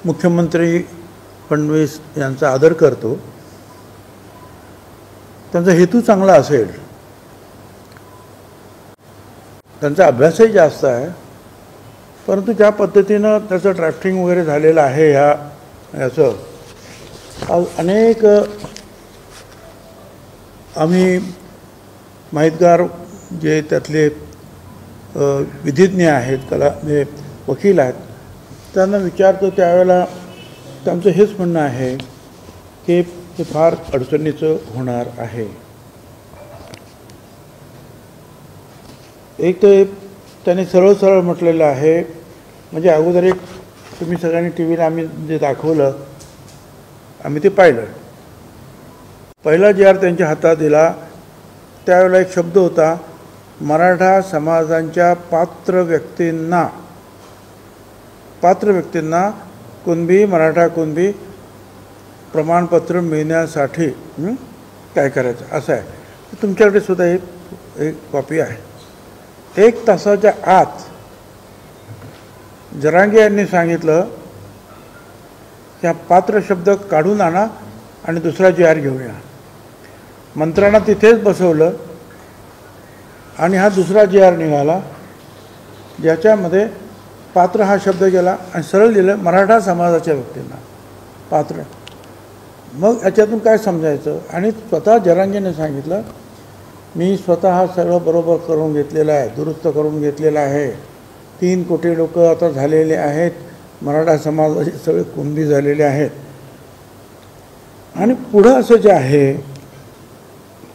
मुख्यमंत्री फडणवीस यांचा आदर करतो. त्यांचा हेतू चांगला असेल, त्यांचा अभ्यासही जास्त आहे, परंतु ज्या पद्धतीनं त्याचं ड्राफ्टिंग वगैरे झालेलं आहे याचं अनेक आम्ही माहितगार जे त्यातले विधिज्ञ आहेत, जे वकील आहेत, त्यांना विचारतो त्यावेळेला त्यांचं हेच म्हणणं आहे की हे फार अडचणीचं होणार आहे. एक तर त्यांनी सरळ म्हटलेलं आहे, म्हणजे अगोदर एक तुम्ही सगळ्यांनी टी व्हीला आम्ही जे दाखवलं आम्ही ते पाहिलं. पहिला जी.आर. त्यांच्या हातात दिला त्यावेळेला एक शब्द होता, मराठा समाजांच्या पात्र व्यक्तींना कुणबी मराठा कुणबी प्रमाणपत्र मिळण्यासाठी काय करायचं असं आहे. तुमच्याकडे सुद्धा एक कॉपी आहे. 1 तासाच्या आत जरांगे यांनी सांगितलं की हा पात्र शब्द काढून आणा आणि दुसरा जी.आर. घेऊया. मंत्र्यांना तिथेच बसवलं आणि हा दुसरा जी.आर. निघाला, ज्याच्यामध्ये पात्र हा शब्द गेला आणि सरळ लिहिलं मराठा समाजाच्या व्यक्तींना पात्र. मग याच्यातून काय समजायचं? आणि स्वतः जरांगेने सांगितलं, मी स्वतः हा सगळं बरोबर करून घेतलेलं आहे, दुरुस्त करून घेतलेलं आहे. 3 कोटी लोक आता झालेले आहेत, मराठा समाजाचे सगळे कुणबी झालेले आहेत. आणि पुढं असं जे आहे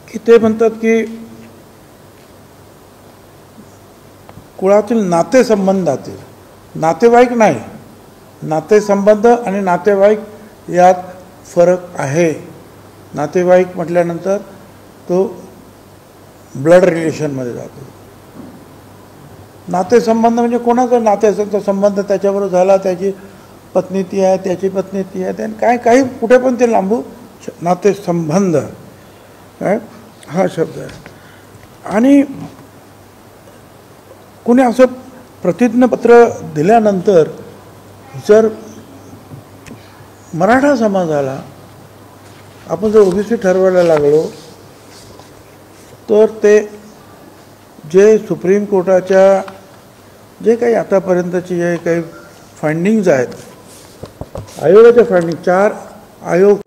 की ते म्हणतात की कुळातील नातेसंबंधातील, नातेवाईक नाही, नातेसंबंध आणि नातेवाईक यात फरक आहे. नातेवाईक म्हटल्यानंतर तो ब्लड रिलेशनमध्ये जातो. नातेसंबंध म्हणजे कोणाचा नात्याचा संबंध त्याच्याबरोबर झाला, त्याची पत्नी ती आहे, त्याची पत्नी ती आहे, त्याने काही कुठे पण ते लांबू नातेसंबंध काय हा शब्द आहे. आणि कोणी असं प्रतिज्ञापत्र दिल्यानंतर जर मराठा समाजाला आपण जर ओबीसी ठरवायला लागलो तर ते जे सुप्रीम कोर्टाच्या जे काही आतापर्यंतची जे काही फाइंडिंग्ज आहेत, आयोगाच्या फाइंडिंग, 4 आयोग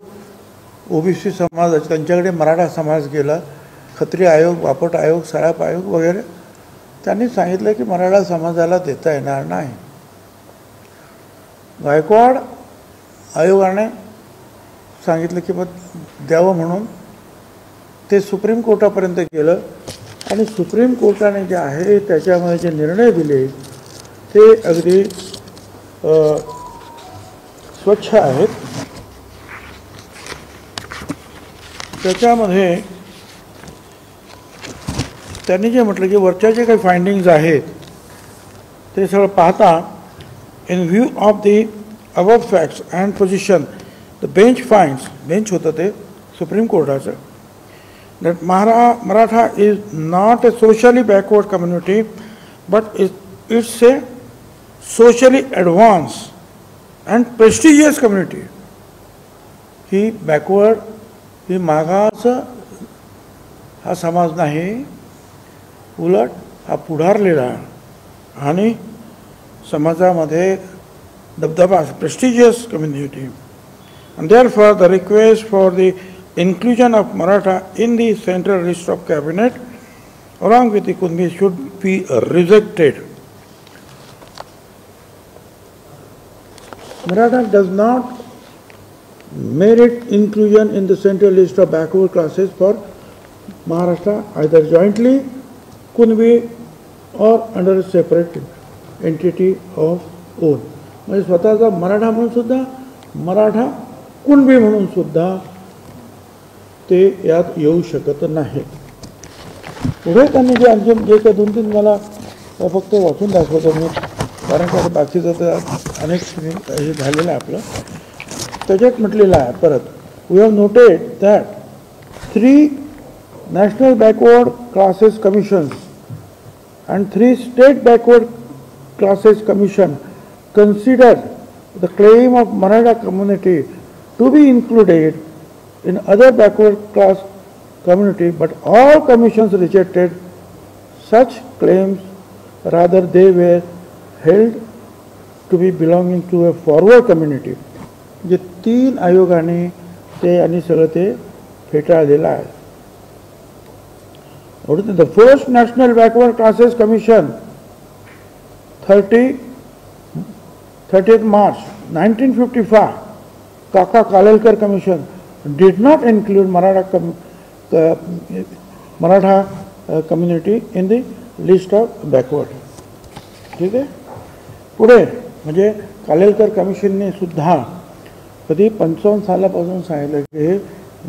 ओबीसी समाजाचे, त्यांच्याकडे मराठा समाज गेला, खत्री आयोग, बापट आयोग, साळप आयोग वगैरे, त्यांनी सांगितलं की मराठा समाजाला देता येणार नाही. गायकवाड आयोगाने सांगितलं की मग द्यावं म्हणून ते सुप्रीम कोर्टापर्यंत गेलं आणि सुप्रीम कोर्टाने जे आहे त्याच्यामध्ये जे निर्णय दिले ते अगदी स्वच्छ आहेत. त्याच्यामध्ये त्यांनी जे म्हटलं की वरच्या जे काही फाइंडिंग्ज आहेत ते सगळं पाहता, in view of the above facts and position the bench finds, bench होतं ते supreme कोर्टाचं, that Maratha is not a socially backward community, but it's a socially advanced and prestigious community. He backward, ही मागास हा समाज नाही, उलट हा पुढारलेला आणि समाजामध्ये दबदबा, prestigious community. And therefore the request for the inclusion of Maratha in the central list of cabinet along with the Kunbi should be rejected. Maratha does not merit inclusion in the central list of backward classes for Maharashtra either jointly Kunbi or under a separate entity of own. म्हणजे स्वतःचा मराठा म्हणून सुद्धा, मराठा कुणबी म्हणून सुद्धा ते यात येऊ शकत नाही. पुढे त्यांनी जे आणखी जे काही 2-3 मला फक्त वाचून दाखवतो मी, कारण का बाकीचं तर अनेक हे झालेलं आहे आपलं. त्याच्यात म्हटलेलं आहे परत, we have noted that 3 national backward classes commissions and 3 state backward classes commission considered the claim of Maratha community to be included in other backward class community, but all commissions rejected such claims. Rather, they were held to be belonging to a forward community. जे 3 आयोगाने ते आणि सगळं ते फेटाळलेलं आहे. The first National Backward Classes Commission 30th March 1955, Kaka Kalelkar Commission did not include Maratha community in the list of backward. ठीक आहे. पुढे म्हणजे कालेलकर कमिशनने सुद्धा कधी 55 सालापासून सांगितलं की हे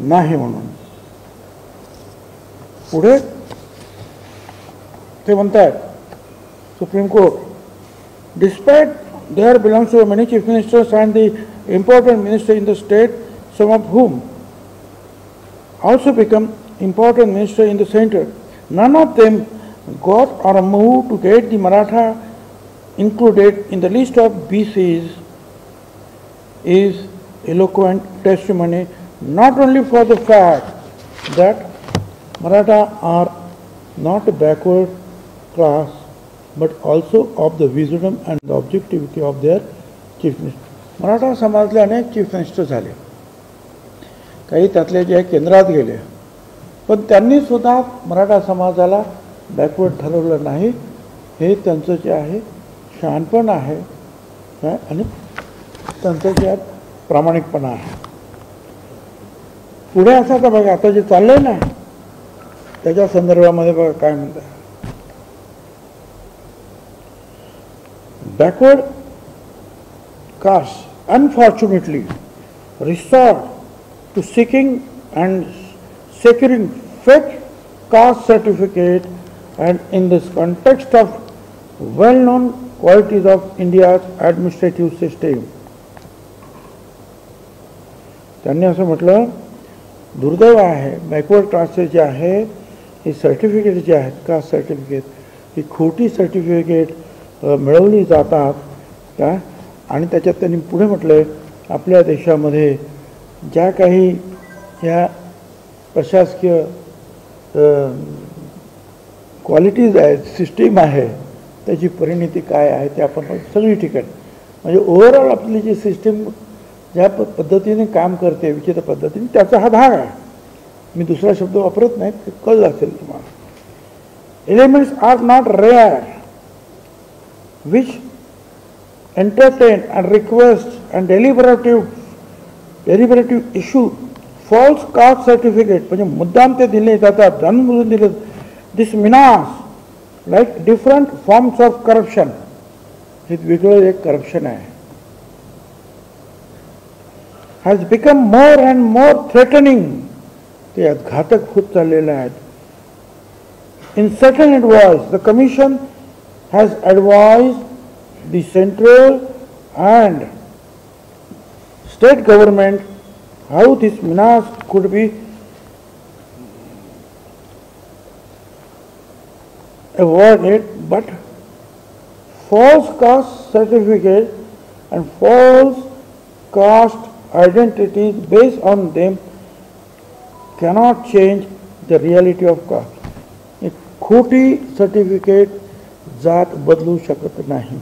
नाही म्हणून. पुढे ते म्हणतात supreme court, despite there belongs to many chief ministers and the important ministers in the state, some of whom also become important ministers in the center. None of them got or moved to get the Maratha included in the list of BCs is eloquent testimony not only for the fact that Maratha are not a backward class, but also of the wisdom and the objectivity of their chief minister. Maratha समाजातले अनेक chief minister झाले, काही त्यातले जे केंद्रात गेले, पण त्यांनी सुद्धा मराठा समाजाला बॅकवर्ड ठरवलं नाही. हे त्यांचं जे आहे शहाणपण आहे आणि त्यांचं जे प्रामाणिकपणा आहे. पुढे असं तर बघा आता जे चाललंय ना त्याच्या संदर्भामध्ये बघा काय म्हणतात. Backward castes unfortunately resort to seeking and securing fake caste certificate, and in this context of well-known qualities of India's administrative system. त्यांनी असं म्हटलं, दुर्दैव आहे बॅकवर्ड क्लासेस जे आहे हे सर्टिफिकेट जे आहेत कास्ट सर्टिफिकेट ही खोटी सर्टिफिकेट मिळवली जातात का. आणि त्याच्यात त्यांनी पुढे म्हटलं आपल्या देशामध्ये ज्या काही ह्या प्रशासकीय क्वालिटीज आहेत सिस्टीम आहे त्याची परिणिती काय आहे ते आपण सगळी ठिकाणी म्हणजे ओव्हरऑल आपली जी सिस्टीम ज्या पद्धतीने काम करते विचित्र पद्धतीने त्याचा हा भाग आहे. मी दुसरा शब्द वापरत नाही, ते कळलं असेल तुम्हाला. Elements are not rare which entertain and request and deliberative issue false caste certificate म्हणजे मुद्दाम ते दिले जातात जाणून दिले. This menace like different forms of corruption, हे वेगळं एक करप्शन आहे, has become more and more threatening, ते घातक होत चाललेले आहेत. In certain advice the commission has advised the central and state government how this menace could be avoided, but false caste certificate and false caste identities based on them cannot change the reality of caste. एक खोटी certificate जात बदलू शकत नाही.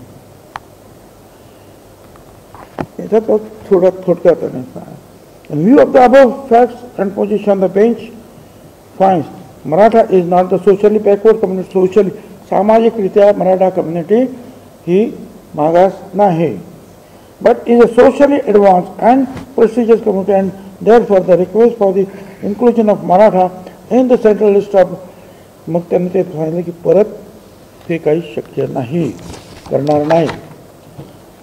याचा तो थोडक्यात In view of the above facts and position, the bench finds Maratha is not the socially backward community. Socially सामाजिकरित्या मराठा कम्युनिटी ही मागास नाही, but is a socially advanced and prestigious community, and therefore the request for the inclusion of Maratha in the central list of मग त्यांनी ते सांगितलं की परत ते काही शक्य नाही, करणार नाही.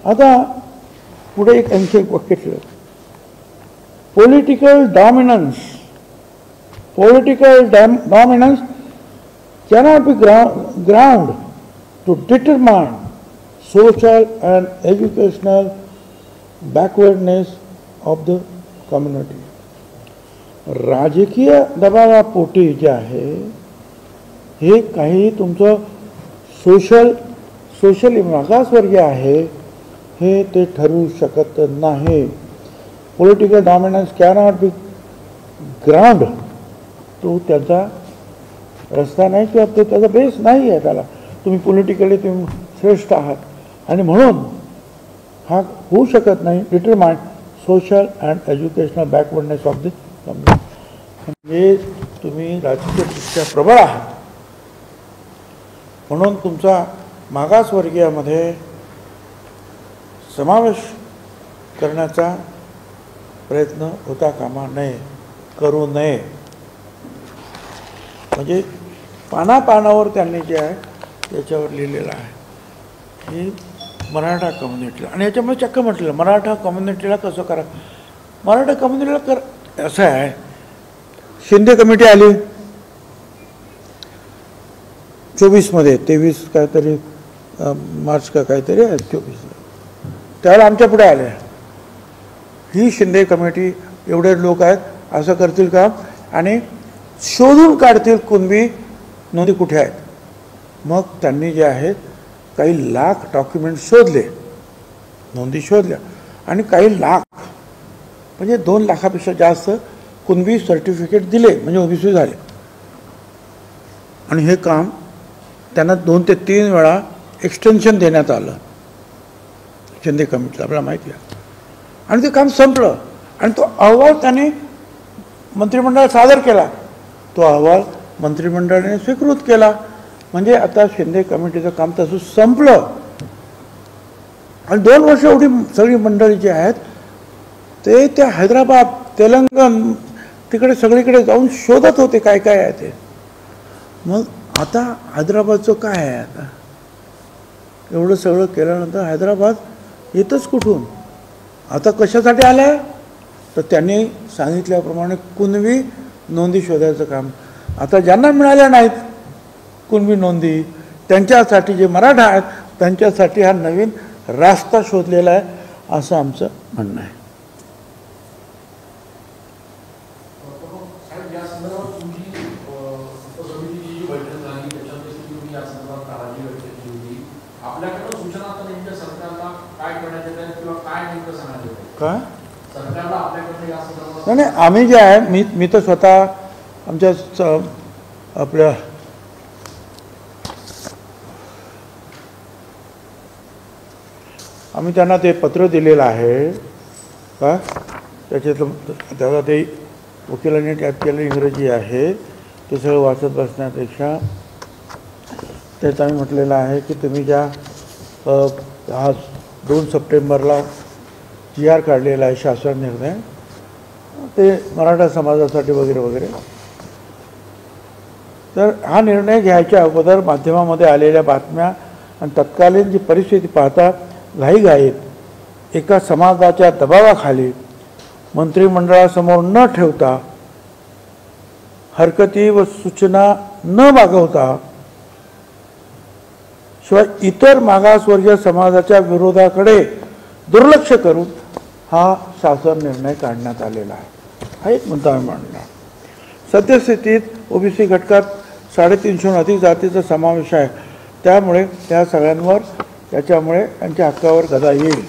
आता पुढे एक आणखी एक वाक्य ठेवलं, political dominance cannot be ground to determine social and educational backwardness of the community. राजकीय दबावापोटी जे आहे हे काही तुमचं सोशली मागासवर्गीय आहे हे ते ठरवू शकत नाही. Political dominance cannot be ground. तो त्याचा रस्ता नाही किंवा तो त्याचा बेस नाही आहे. त्याला तुम्ही पॉलिटिकली तुम्ही श्रेष्ठ आहात आणि म्हणून हा होऊ शकत नाही. Determine social and educational backwardness of the community. म्हणजे तुम्ही राजकीयदृष्ट्या प्रबळ आहात म्हणून तुमचा मागासवर्गीयामध्ये समावेश करण्याचा प्रयत्न होता कामा नये, करू नये. म्हणजे पानापानावर त्यांनी जे आहे त्याच्यावर लिहिलेलं आहे की मराठा कम्युनिटीला, आणि याच्यामुळे चक्क म्हटलेलं मराठा कम्युनिटीला कसं करा. मराठा कम्युनिटीला कर असं आहे. शिंदे कमिटी आली 24मध्ये, 23 काहीतरी मार्च का काहीतरी आहे 24ला, त्यावेळेला आमच्या पुढे आले. ही शिंदे कमिटी एवढे लोक आहेत असं करतील का आणि शोधून काढतील कुणबी नोंदी कुठे आहेत. मग त्यांनी जे आहेत काही लाख डॉक्युमेंट शोधले, नोंदी शोधल्या आणि काही लाख म्हणजे 2 लाखापेक्षा जास्त कुणबी सर्टिफिकेट दिले म्हणजे ओबीसी झाले. आणि हे काम त्यांना 2 ते 3 वेळा एक्सटेन्शन देण्यात आलं शिंदे कमिटीला, आपल्याला माहिती आहे. आणि ते काम संपलं आणि तो अहवाल त्यांनी मंत्रिमंडळात सादर केला. तो अहवाल मंत्रिमंडळाने स्वीकृत केला. म्हणजे आता शिंदे कमिटीचं काम तसं संपलं. आणि 2 वर्ष एवढी सगळी मंडळी जी आहेत ते त्या हैदराबाद, तेलंगण तिकडे सगळीकडे जाऊन शोधत होते काय काय आहे ते. मग आता हैदराबादचं काय आहे. आता एवढं सगळं केल्यानंतर हैदराबाद येतच कुठून. आता कशासाठी आलं तर त्यांनी सांगितल्याप्रमाणे कुणबी नोंदी शोधायचं काम. आता ज्यांना मिळाल्या नाहीत कुणबी नोंदी त्यांच्यासाठी जे मराठा आहेत त्यांच्यासाठी हा नवीन रास्ता शोधलेला आहे असं आमचं म्हणणं आहे. काय नाही आम्ही जे आहे मी तर स्वतः आमच्या आपल्या आम्ही त्यांना ते पत्र दिलेलं आहे का त्याच्यातलं त्याला ते वकिलांनी टाईप केलं इंग्रजी आहे ते सगळं वाचत बसण्यापेक्षा त्यात आम्ही म्हटलेलं आहे की तुम्ही ज्या आज 2 सप्टेंबरला GR काढलेला आहे शासन निर्णय ते मराठा समाजासाठी वगैरे वगैरे. तर हा निर्णय घ्यायच्या अगोदर माध्यमामध्ये आलेल्या बातम्या आणि तत्कालीन जी परिस्थिती पाहता घाईघाईत एका समाजाच्या दबावाखाली मंत्रिमंडळासमोर न ठेवता, हरकती व सूचना न मागवता, शिवाय इतर मागासवर्गीय समाजाच्या विरोधाकडे दुर्लक्ष करून हा शासन निर्णय काढण्यात आलेला आहे. हा एक मुद्दा मी मांडला. सद्यस्थितीत ओबीसी घटकात 350हून अधिक जातीचा समावेश आहे. त्यामुळे त्या सगळ्यांवर त्याच्यामुळे त्यांच्या हक्कावर गदा येईल.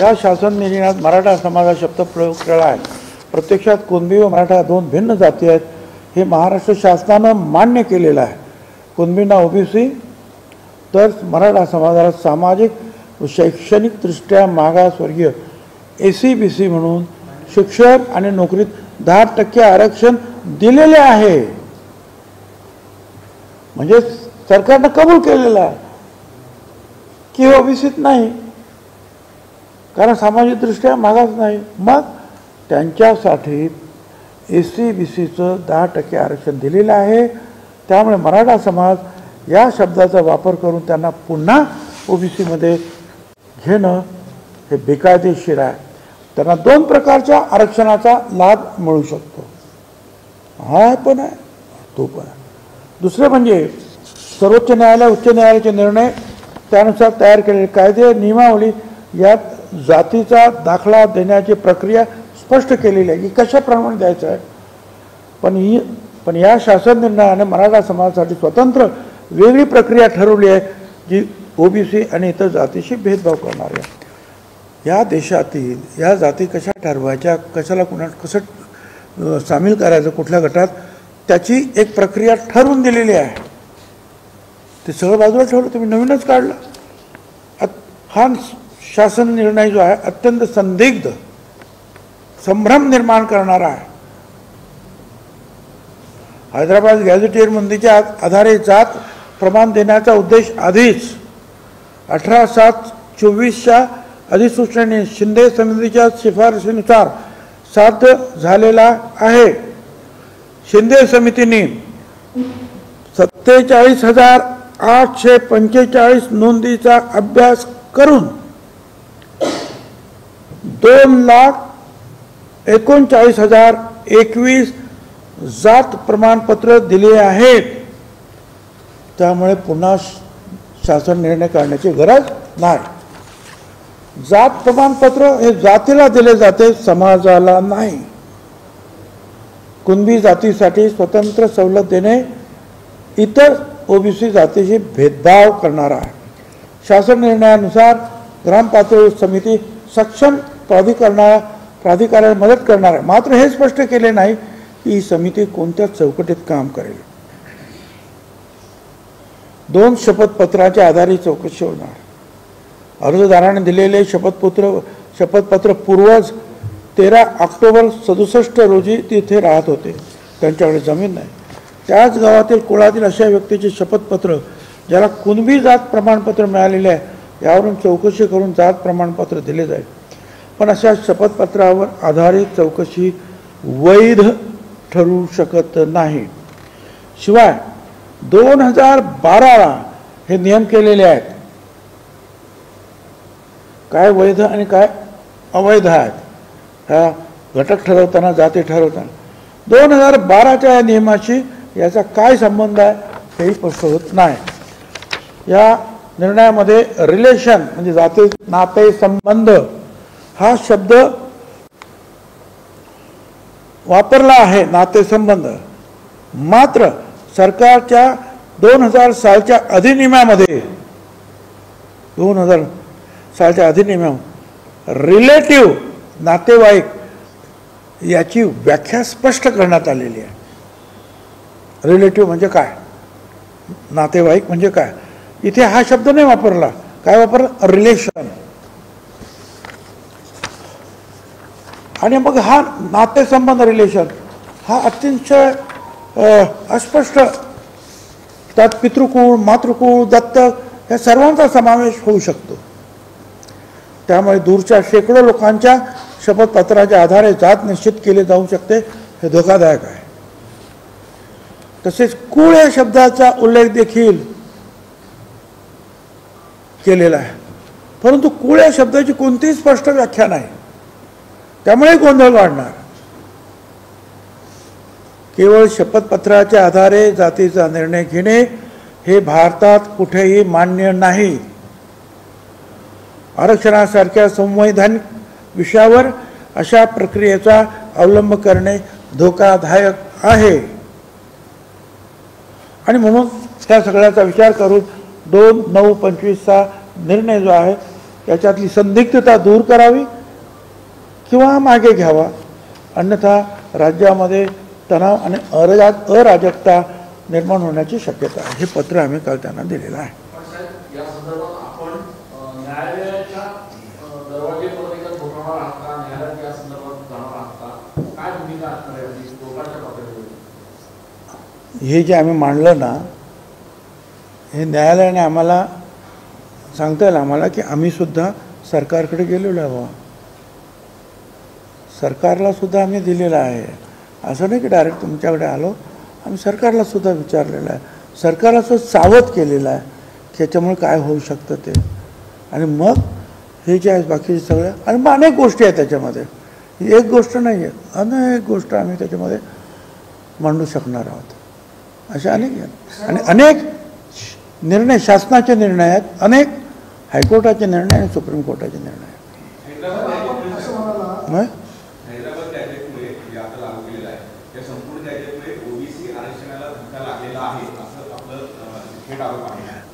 या शासन निर्णयात मराठा समाजा शब्द प्रयोग केला आहे. प्रत्यक्षात कुणबी व मराठा 2 भिन्न जाती आहेत हे महाराष्ट्र शासनानं मान्य केलेलं आहे. कुणबींना ओबीसी तर मराठा समाजाला सामाजिक व शैक्षणिकदृष्ट्या मागासवर्गीय ACBC म्हणून शिक्षण आणि नोकरीत 10% आरक्षण दिलेले आहे. म्हणजे सरकारनं कबूल केलेलं आहे की ओबीसीत नाही कारण सामाजिकदृष्ट्या मागास नाही. मग त्यांच्यासाठी ACBCचं 10% आरक्षण दिलेलं आहे. त्यामुळे मराठा समाज या शब्दाचा वापर करून त्यांना पुन्हा ओबीसीमध्ये घेणं हे बेकायदेशीर आहे. त्यांना 2 प्रकारच्या आरक्षणाचा लाभ मिळू शकतो. हा पण आहे तो पण आहे. दुसरे म्हणजे सर्वोच्च न्यायालय, उच्च न्यायालयाचे निर्णय त्यानुसार तयार केलेले कायदे नियमावली यात जातीचा दाखला देण्याची प्रक्रिया स्पष्ट केलेली आहे की कशाप्रमाणे द्यायचं आहे. पण या शासन निर्णयाने मराठा समाजासाठी स्वतंत्र वेगळी प्रक्रिया ठरवली आहे जी ओबीसी आणि इतर जातीशी भेदभाव करणाऱ्या या देशातील या जाती कशा ठरवायच्या, कशाला कसं सामील करायचं कुठल्या गटात, त्याची एक प्रक्रिया ठरवून दिलेली आहे. ते सगळं बाजूला ठेवलं, तुम्ही नवीनच काढलं. हा शासन निर्णय जो आहे अत्यंत संदिग्ध, संभ्रम निर्माण करणारा आहे. हैदराबाद गॅझेटियर नोंदीच्या आधारे जात प्रमाण देण्याचा उद्देश आधीच 18/7/24च्या अधिसूचनेने शिंदे समितीच्या शिफारशीनुसार साध्य झालेला आहे. शिंदे समितीने 47,845 नोंदीचा अभ्यास करून 2,39,021 जात प्रमाणपत्र दिले आहेत. त्यामुळे पुन्हा शासन निर्णय काढण्याची गरज नाही. जात प्रमाणपत्र हे जातीला दिले जाते, समाजाला नाही. कुणबी जातीसाठी स्वतंत्र सवलत देणे इतर ओबीसी जातीशी भेदभाव करणारा आहे. शासन निर्णयानुसार ग्रामपातळीवर समिती सक्षम प्राधिकाऱ्याला मदत करणार आहे. मात्र हे स्पष्ट केले नाही की ही समिती कोणत्या चौकटीत काम करेल. 2 शपथपत्राच्या आधारे चौकशी होणार. अर्जदाराने दिलेले शपथपत्र पूर्वज 13 ऑक्टोबर 67 रोजी तिथे राहत होते. त्यांच्याकडे जमीन नाही. त्याच गावातील कुळातील अशा व्यक्तीचे शपथपत्र ज्याला कुणबी जात प्रमाणपत्र मिळालेले आहे यावरून चौकशी करून जात प्रमाणपत्र दिले जाईल. पण अशा शपथपत्रावर आधारित चौकशी वैध ठरू शकत नाही. शिवाय 2012ला हे नियम केलेले आहेत. काय वैध आणि काय अवैध आहेत ह्या घटक ठरवताना, जाती ठरवताना. 2012च्या या नियमाशी याचा काय संबंध आहे हेही स्पष्ट होत नाही. या निर्णयामध्ये रिलेशन म्हणजे जाती नाते संबंध हा शब्द वापरला आहे, नातेसंबंध. मात्र सरकारच्या 2000 सालच्या अधिनियमामध्ये 2000 सालच्या अधिनियमात रिलेटिव्ह नातेवाईक याची व्याख्या स्पष्ट करण्यात आलेली आहे. रिलेटिव्ह म्हणजे काय, नातेवाईक म्हणजे काय. इथे हा शब्द नाही वापरला. काय वापरला? रिलेशन. आणि मग हा नातेसंबंध रिलेशन हा अतिशय अस्पष्ट, त्यात पितृकुळ, मातृकुळ, दत्तक या सर्वांचा समावेश होऊ शकतो. त्यामुळे दूरच्या शेकडो लोकांच्या शपथपत्राच्या आधारे जात निश्चित केली जाऊ शकते. हे धोकादायक आहे. तसेच कुळ या शब्दाचा उल्लेख देखील केलेला आहे. परंतु कुळ या शब्दाची कोणतीही स्पष्ट व्याख्या नाही. त्यामुळे गोंधळ वाढणार. केवळ शपथपत्राच्या आधारे जातीचा निर्णय घेणे हे भारतात कुठेही मान्य नाही. आरक्षणासारख्या संवैधानिक विषयावर अशा प्रक्रियेचा अवलंब करणे धोकादायक आहे. आणि म्हणून त्या सगळ्याचा विचार करून 2/9/25चा निर्णय जो आहे त्याच्यातली संदिग्धता दूर करावी किंवा मागे घ्यावा. अन्यथा राज्यामध्ये तणाव आणि अराजकता निर्माण होण्याची शक्यता आहे. हे पत्र आम्ही काल त्यांना दिलेलं आहे. हे जे आम्ही मांडलं ना, हे न्यायालयाने आम्हाला सांगता येईल आम्हाला की आम्ही सुद्धा सरकारकडे गेलेलो आहे. सरकारला सुद्धा आम्ही दिलेलं आहे. असं नाही की डायरेक्ट तुमच्याकडे आलो. आम्ही सरकारला सुद्धा विचारलेलं आहे. सरकारला सुद्धा सावध केलेलं आहे की याच्यामुळे काय होऊ शकतं ते. आणि मग हे जे आहे बाकीचे सगळ्या आणि मग अनेक गोष्टी आहेत त्याच्यामध्ये. ही एक गोष्ट नाही आहे, अनेक गोष्ट आम्ही त्याच्यामध्ये मांडू शकणार आहोत. अशा अनेक आहेत. आणि अनेक निर्णय शासनाचे निर्णय आहेत, अनेक हायकोर्टाचे निर्णय आणि सुप्रीम कोर्टाचे निर्णय आहेत.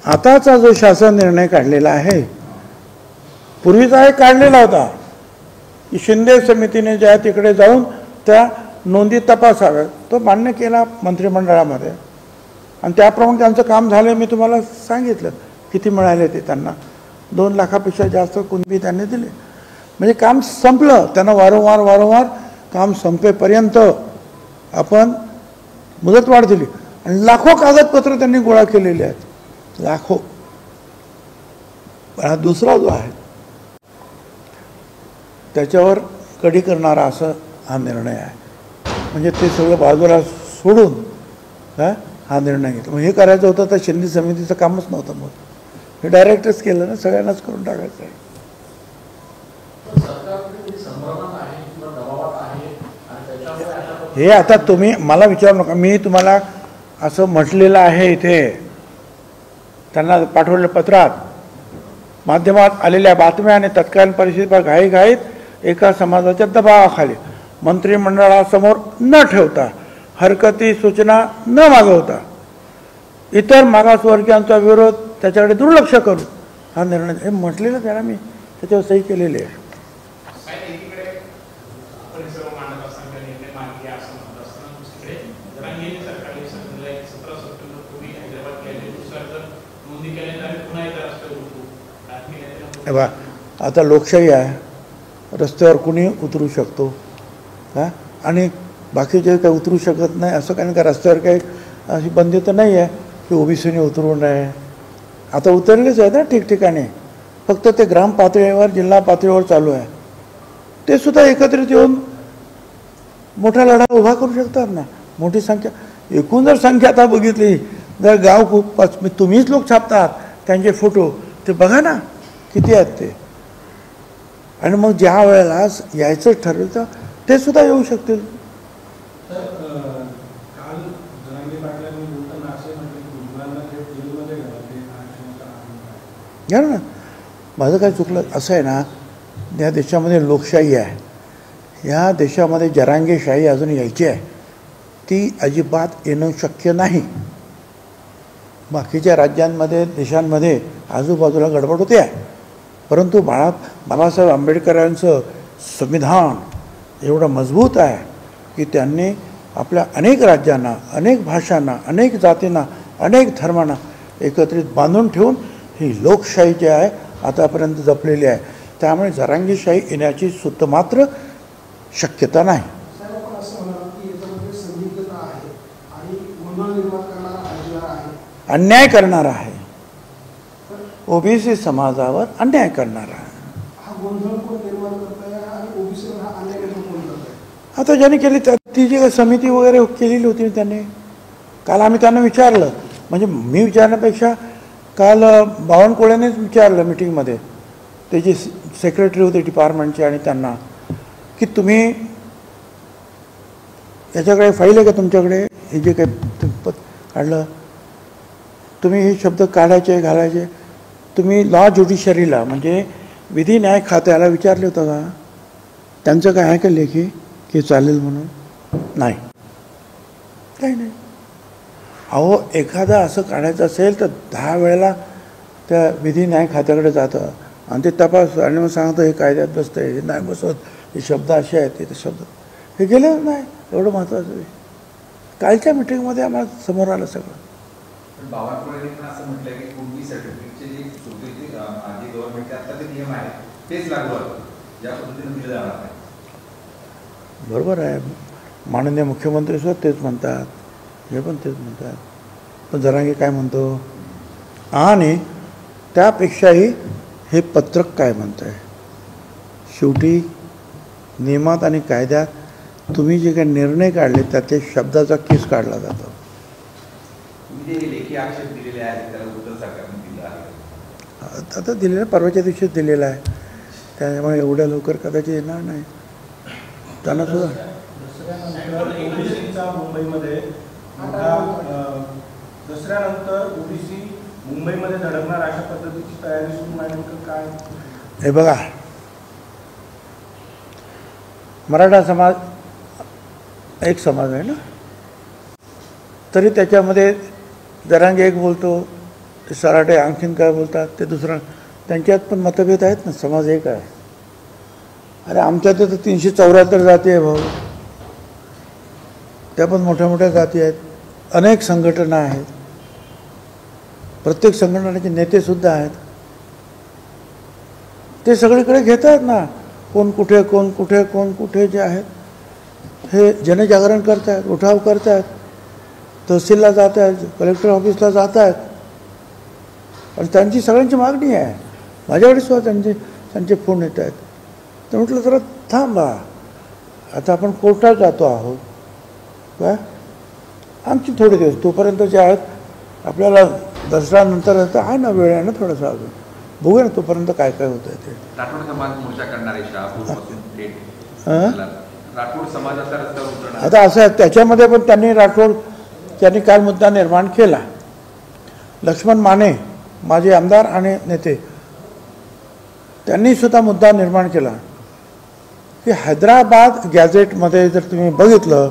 आताचा जो शासन निर्णय काढलेला आहे, पूर्वीचा एक काढलेला होता की शिंदे समितीने ज्या तिकडे जाऊन त्या नोंदी तपासाव्या, तो मान्य केला मंत्रिमंडळामध्ये आणि त्याप्रमाणे त्यांचं काम झालं. मी तुम्हाला सांगितलं किती मिळाले ते त्यांना, 2 लाखापेक्षा जास्त कुणबी त्यांनी दिले. म्हणजे काम संपलं. त्यांना वारंवार काम संपेपर्यंत आपण मुदतवाढ दिली आणि लाखो कागदपत्र त्यांनी गोळा केलेली आहेत, लाखो. पण हा दुसरा जो आहे त्याच्यावर कडी करणारा असं हा निर्णय आहे. म्हणजे ते सगळं बाजूला सोडून हा निर्णय घेतला. मग हे करायचं होतं तर शिंदे समितीचं कामच नव्हतं, मग हे डायरेक्टच केलं ना, सगळ्यांनाच करून टाकायचं आहे. हे आता तुम्ही मला विचारू नका, मी तुम्हाला असं म्हटलेलं आहे इथे, त्यांना पाठवलेल्या पत्रात, माध्यमात आलेल्या बातम्या आणि तत्कालीन परिस्थितीवर घाईघाईत एका समाजाच्या दबावाखाली मंत्रिमंडळासमोर न ठेवता, हरकती सूचना न मागवता, इतर मागासवर्गीयांचा विरोध त्याच्याकडे दुर्लक्ष करून हा निर्णय, हे म्हटलेलं त्याला मी त्याच्यावर सही केलेली आहे. आता लोकशाही आहे, रस्त्यावर कुणी उतरू शकतो आणि बाकीचे काही उतरू शकत नाही असं, कारण का रस्त्यावर काही अशी बंदी तर नाही आहे की ओबीसीने उतरू नये. आता उतरलेच आहे ना ठिकठिकाणी, फक्त ते ग्राम पातळीवर जिल्हा पातळीवर चालू आहे. ते सुद्धा एकत्रित येऊन मोठा लढा उभा करू शकतात ना. मोठी संख्या, एकूण जर संख्या आता बघितली, जर गाव खूप तुम्हीच लोक छापतात त्यांचे फोटो, ते बघा ना किती आहेत ते. आणि मग ज्या वेळेला यायचं ठरलं तर ते सुद्धा येऊ शकतील. घ्या ना, माझं काय चुकलं असं आहे ना, या देशामध्ये लोकशाही आहे, या देशामध्ये जरांगेशाही अजून यायची आहे, ती अजिबात येणं शक्य नाही. बाकीच्या राज्यांमध्ये देशांमध्ये आजूबाजूला गडबड होते आहे, परंतु बाळासाहेब आंबेडकरांचं संविधान एवढं मजबूत आहे की त्यांनी आपल्या अनेक राज्यांना, अनेक भाषांना, अनेक जातींना, अनेक धर्मांना एकत्रित बांधून ठेवून ही लोकशाही जी आहे आतापर्यंत जपलेली आहे. त्यामुळे जरांगीशाही येण्याची सुद्धा मात्र शक्यता नाही. अन्याय करणारा आहे, ओबीसी समाजावर अन्याय करणारा आहे. आता ज्यांनी केली ती जी समिती वगैरे केलेली होती त्यांनी, काल आम्ही त्यांना विचारलं, म्हणजे मी विचारण्यापेक्षा काल बावनकुळेनेच विचारलं मीटिंगमध्ये, ते जे सेक्रेटरी होते डिपार्टमेंटचे, आणि त्यांना की तुम्ही याच्याकडे फाईल आहे का तुमच्याकडे, हे जे काही काढलं, तुम्ही हे शब्द काढायचे घालायचे, तुम्ही लॉ ज्युडिशरीला म्हणजे विधी न्याय खात्याला विचारले होतं का, त्यांचं काय आहे का लेखी की चालेल म्हणून? नाही, काही नाही. अहो, एखादं असं काढायचं असेल तर 10 वेळेला त्या विधी न्याय खात्याकडे जातं आणि ते तपास आणि मग सांगतं हे कायद्यात बसतं, हे नाही बसत, हे शब्द असे आहेत, ते शब्द हे गेलेच नाही. एवढं महत्त्वाचं आहे. कालच्या मिटिंगमध्ये आम्हाला समोर आलं सगळं. बावनकुळे पण असं म्हटलं की कुणबी सर्टिफिकेटचे जे सुप्रीमचे आधी गव्हर्नमेंटचे आता ते नियम आहेत तेच लागू आहेत, ज्या पद्धतीने दिलं जाणार आहे. बरोबर आहे, माननीय मुख्यमंत्री सुद्धा तेच म्हणतात, हे पण तेच म्हणतात. पण जरांगे काय म्हणतो, आणि त्यापेक्षाही हे पत्रक काय म्हणतं आहे, शेवटी नियमात आणि कायद्यात तुम्ही जे काही निर्णय काढले त्याच्या शब्दाचा केस काढला जातो. लेखी आक्षेप दिलेले आहेत, त्याला उत्तर सरकारने दिलं आहे, आता दिलेलं परवाच्या दिवशीच दिलेलं आहे, त्यामुळे एवढ्या लवकर कदाचित येणार नाही. त्यांना सुद्धा मुंबईमध्ये दसऱ्यानंतर ओबीसी मुंबईमध्ये धडकणार अशा पद्धतीची तयारी सुरू आहे, नेमकं काय? हे बघा, मराठा समाज एक समाज आहे ना, तरी त्याच्यामध्ये जरांगे एक बोलतो, ते सराटे आणखीन काय बोलतात ते दुसरं, त्यांच्यात पण मतभेद आहेत ना, समाज एक आहे. अरे आमच्यात तर 374 जाती आहे भाऊ, त्या पण मोठ्या मोठ्या जाती आहेत, अनेक संघटना आहेत, प्रत्येक संघटनेचे नेतेसुद्धा आहेत. ते सगळीकडे घेत आहेत ना, कोण कुठे कोण कुठे कोण कुठे जे आहेत हे जनजागरण करत आहेत, उठाव करत आहेत, तहसीलला जात आहेत, कलेक्टर ऑफिसला जात आहेत, आणि त्यांची सगळ्यांची मागणी आहे. माझ्याकडे सुद्धा त्यांचे फोन येत आहेत. तर म्हटलं जरा थांबा, आता आपण कोर्टात जातो आहोत काय, आमची थोडे दिवस तोपर्यंत जे आहेत आपल्याला दसऱ्यानंतर आहे ना, वेळ आहे ना थोडंसं, अजून बघूया ना तोपर्यंत काय काय होतं ते. राठोड समाज मोर्चा करणारे राठोड समाजाचा रस्त्यावर उतरणार. आता असं आहे, त्याच्यामध्ये पण त्यांनी काय मुद्दा निर्माण केला. लक्ष्मण माने माझे आमदार आणि नेते, त्यांनी सुद्धा मुद्दा निर्माण केला की हैदराबाद गॅझेटमध्ये जर तुम्ही बघितलं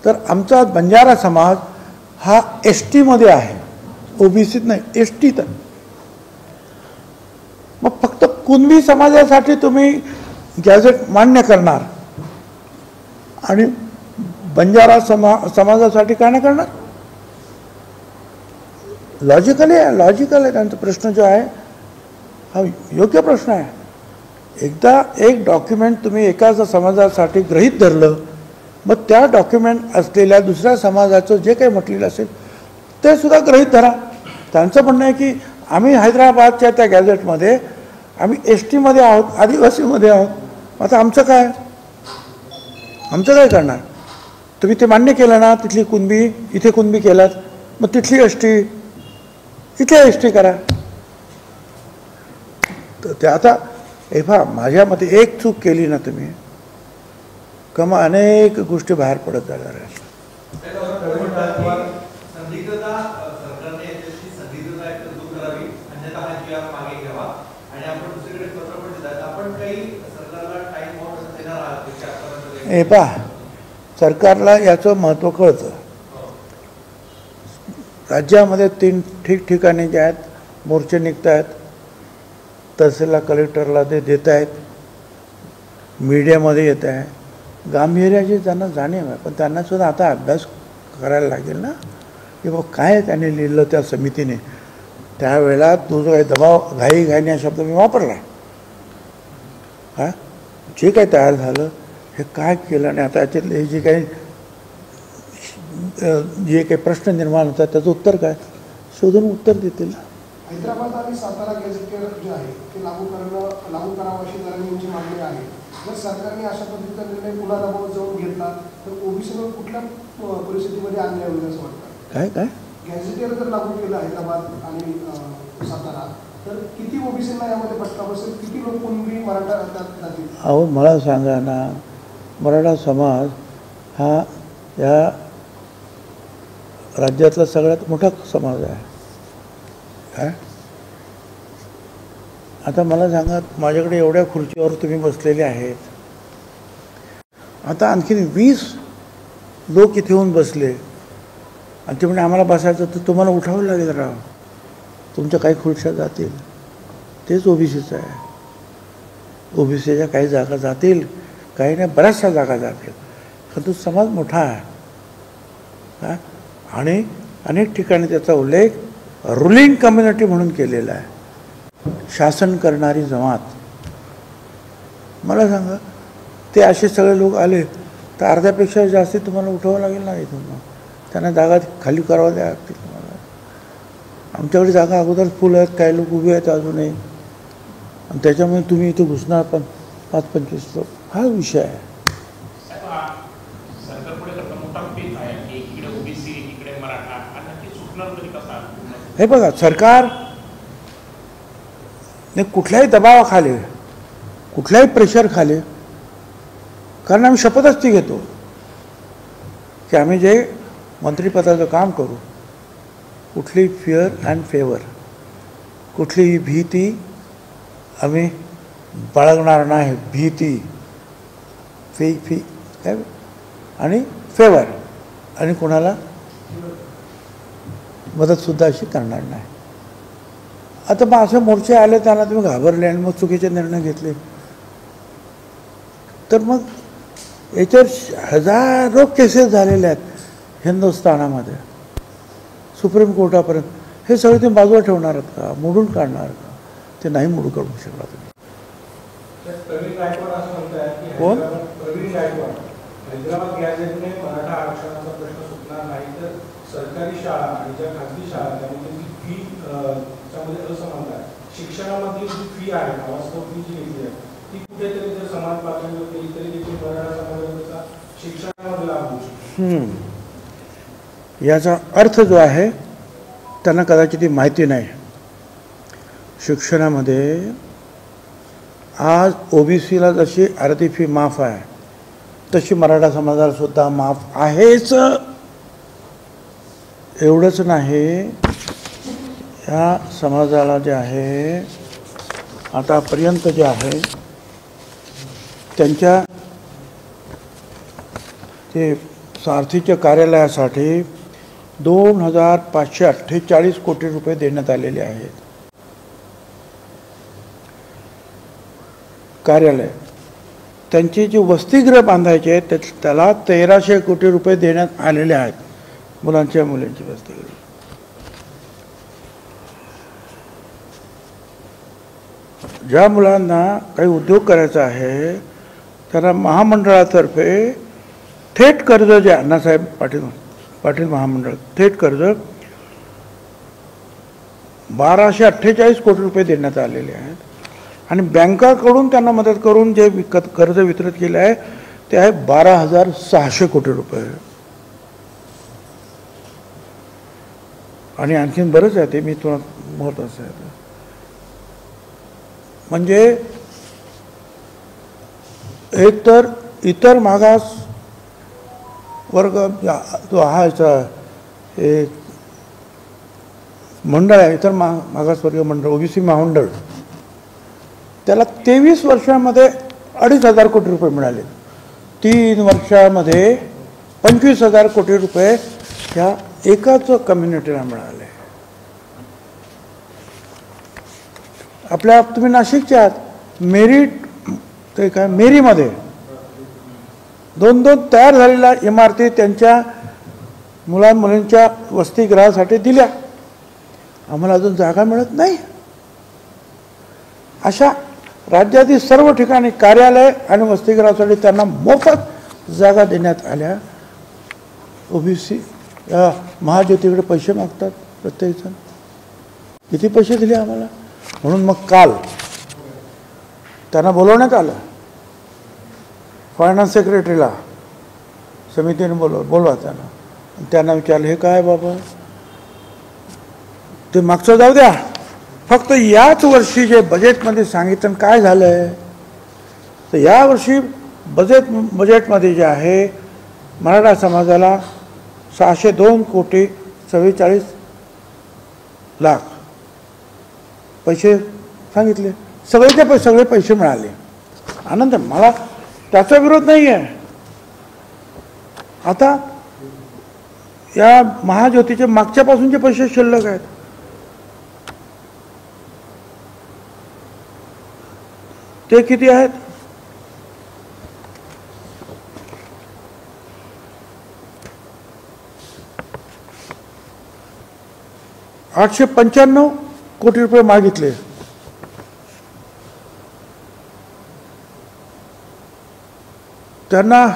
तर आमचा बंजारा समाज हा ST-मध्ये आहे, OBCत नाही, STत. मग फक्त कुणबी समाजासाठी तुम्ही गॅझेट मान्य करणार आणि बंजारा समाजासाठी काय नाही करणार? लॉजिकल आहे त्यांचा प्रश्न जो आहे हा योग्य प्रश्न आहे. एकदा एक डॉक्युमेंट तुम्ही एकाच समाजासाठी गृहीत धरलं, मग त्या डॉक्युमेंट असलेल्या दुसऱ्या समाजाचं जे काही म्हटलेलं असेल ते सुद्धा गृहीत धरा. त्यांचं म्हणणं आहे की आम्ही हैदराबादच्या त्या गॅझेटमध्ये आम्ही ST-मध्ये आहोत, आदिवासीमध्ये आहोत, आता आमचं काय करणार? तुम्ही ते मान्य केलं ना, तिथली कुणबी इथे कुणबी केलात, मग तिथली ST इथे ST करा. तर ते आता माझ्या मते एक चूक केली ना तुम्ही का मग अनेक गोष्टी बाहेर पडत जाणार आहेत. सरकारला याचं महत्त्व कळतं. राज्यामध्ये 3 ठिकठिकाणी जे आहेत मोर्चे निघत आहेत, तहसीलला कलेक्टरला ते देत आहेत, मीडियामध्ये येत आहे, गांभीर्याची त्यांना जाणीव आहे. पण त्यांना सुद्धा आता अभ्यास करायला लागेल ना की बाबा काय त्यांनी लिहिलं त्या समितीने. त्यावेळेला तो जो काही दबाव घाईघाईने हा शब्द मी वापरला, जे काही तयार झालं हे काय केलं, आणि आता याच्यातले जे काही प्रश्न निर्माण होतात त्याचं उत्तर काय, शोधून उत्तर देतील. हैदराबाद आणि सातारा गॅझेट जे आहे ते लागू करावं अशी जरांची मागणी आहे. जर सरकारने अशा पद्धतीचा निर्णय पुन्हा दबाव जाऊन घेतला तर ओबीसीवर कुठल्या परिस्थितीमध्ये अन्याय होईल असं वाटतं? काय गॅझेटियर जर लागू केलं हैदराबाद आणि सातारा तर किती ओबीसींना यामध्ये फटका बसेल, किती लोक कुणबी मराठा जातील? अहो मला सांगा ना, मराठा समाज हा या राज्यातला सगळ्यात मोठा समाज आहे. आता मला सांगा, माझ्याकडे एवढ्या खुर्चीवर तुम्ही बसलेले आहेत, आता आणखीन 20 लोक इथे येऊन बसले आणि ते म्हणजे आम्हाला बसायचं तर तुम्हाला उठावं लागेल राव, तुमच्या काही खुर्च्या जातील. तेच ओबीसीचं आहे. ओबीसीच्या काही जागा जातील, काही नाही, बऱ्याचशा जागा जातील, पण तो समाज मोठा आहे. आणि अनेक ठिकाणी त्याचा उल्लेख रुलिंग कम्युनिटी म्हणून केलेला आहे, शासन करणारी जमात. मला सांगा, ते असे सगळे लोक आले तर अर्ध्यापेक्षा जास्त तुम्हाला उठवावं लागेल ना इथून. त्यांना जागा खाली करावं द्या लागतील तुम्हाला. आमच्याकडे जागा अगोदर फुल आहेत, काही लोक उभे आहेत अजूनही, आणि त्याच्यामुळे तुम्ही इथे घुसणार पण 5-25 लोक. हा विषय आहे. हे बघा, सरकारने कुठल्याही दबावाखाली, कुठल्याही प्रेशरखाली, कारण आम्ही शपथच ती घेतो की आम्ही जे मंत्रिपदाचं काम करू, कुठली फिअर अँड फेवर, कुठलीही भीती आम्ही बाळगणार नाही. भीती काय आणि फेवर, आणि कोणाला मदतसुद्धा अशी करणार नाही. आता मग असे मोर्चे आले त्यांना तुम्ही घाबरले आणि मग चुकीचे निर्णय घेतले तर मग याच्यावर हजारो केसेस झालेल्या आहेत हिंदुस्थानामध्ये सुप्रीम कोर्टापर्यंत. हे सगळे तुम्ही बाजूला ठेवणार आहात का, मोडून काढणार का? ते नाही मोडून काढू शकला तुम्ही. प्रवीण गायकवाड असं म्हणतात की कोण? प्रवीण गायकवाड हैदराबाद गॅझेटने मराठा आरक्षणाचा प्रश्न सुटणार नाही तर सरकारी शाळा आणि ज्या खाजगी शाळा त्यामध्ये जी फी त्यामध्ये असमानता आहे, शिक्षणामधली जी फी आहे वास्तव फी जी घेतली आहे ती कुठेतरी जर समान पातळीवर केली तरी देखील मराठा समाजाचा शिक्षणामध्ये लाभ होऊ शकतो. याचा अर्थ जो आहे त्यांना कदाचित ती माहिती नाही. शिक्षणामध्ये आज OBCला जशी अर्धी फी माफ आहे तशी मराठा समाजाला सुद्धा माफ आहेच. एवढंच नाही, या समाजाला जे आहे आतापर्यंत जे आहे त्यांच्या ते सारथीच्या कार्यालयासाठी 2,548 कोटी रुपये देण्यात आलेले आहेत. कार्यालय त्यांची जी वसतिगृह बांधायचे आहेत त्याला 1,300 कोटी रुपये देण्यात आलेले आहेत. मुलांच्या मुलींची वसतिगृह. ज्या मुलांना काही उद्योग करायचा आहे त्यांना महामंडळातर्फे थेट कर्ज जे अण्णासाहेब पाटील महामंडळ थेट कर्ज 1,248 कोटी रुपये देण्यात आलेले आहेत. आणि बँकाकडून त्यांना मदत करून जे कर्ज वितरित केले आहे ते आहे 12,600 कोटी रुपये. आणि आणखीन बरंच आहे ते मी तुम्हाला महत्त्वाचं आहे. म्हणजे एक तर इतर मागास वर्ग जो हा एक मंडळ आहे, इतर मागासवर्गीय मंडळ OBC महामंडळ, त्याला 23 वर्षामध्ये 2,500 कोटी रुपये मिळाले. 3 वर्षामध्ये 25,000 कोटी रुपये ह्या एकाच कम्युनिटीला मिळाले. आपल्या तुम्ही नाशिकचे आहात, मेरिट ते काय मेरीमध्ये 2 तयार झालेल्या इमारती त्यांच्या मुलांमुलींच्या वसतिगृहासाठी दिल्या. आम्हाला अजून जागा मिळत नाही. अशा राज्यातील सर्व ठिकाणी कार्यालय आणि वसतिगृहासाठी त्यांना मोफत जागा देण्यात आल्या. OBC या महाज्योतीकडे पैसे मागतात प्रत्येकजण. किती पैसे दिले आम्हाला? म्हणून मग काल त्यांना बोलवण्यात आलं. फायनान्स सेक्रेटरीला समितीने बोलवा त्यांना विचारलं हे काय बाबा, ते मागचं जाऊ द्या, फक्त याच वर्षी जे बजेटमध्ये सांगितलं काय झालं आहे तर यावर्षी बजेटमध्ये जे आहे मराठा समाजाला 602 कोटी 44 लाख पैसे सांगितले. सगळे पैसे मिळाले. आनंद, मला त्याचा विरोध नाही आहे. आता या महाज्योतीचे मागच्यापासूनचे पैसे शिल्लक आहेत. ते किती आहेत? $895 कोटी रुपये मागितले. त्यांना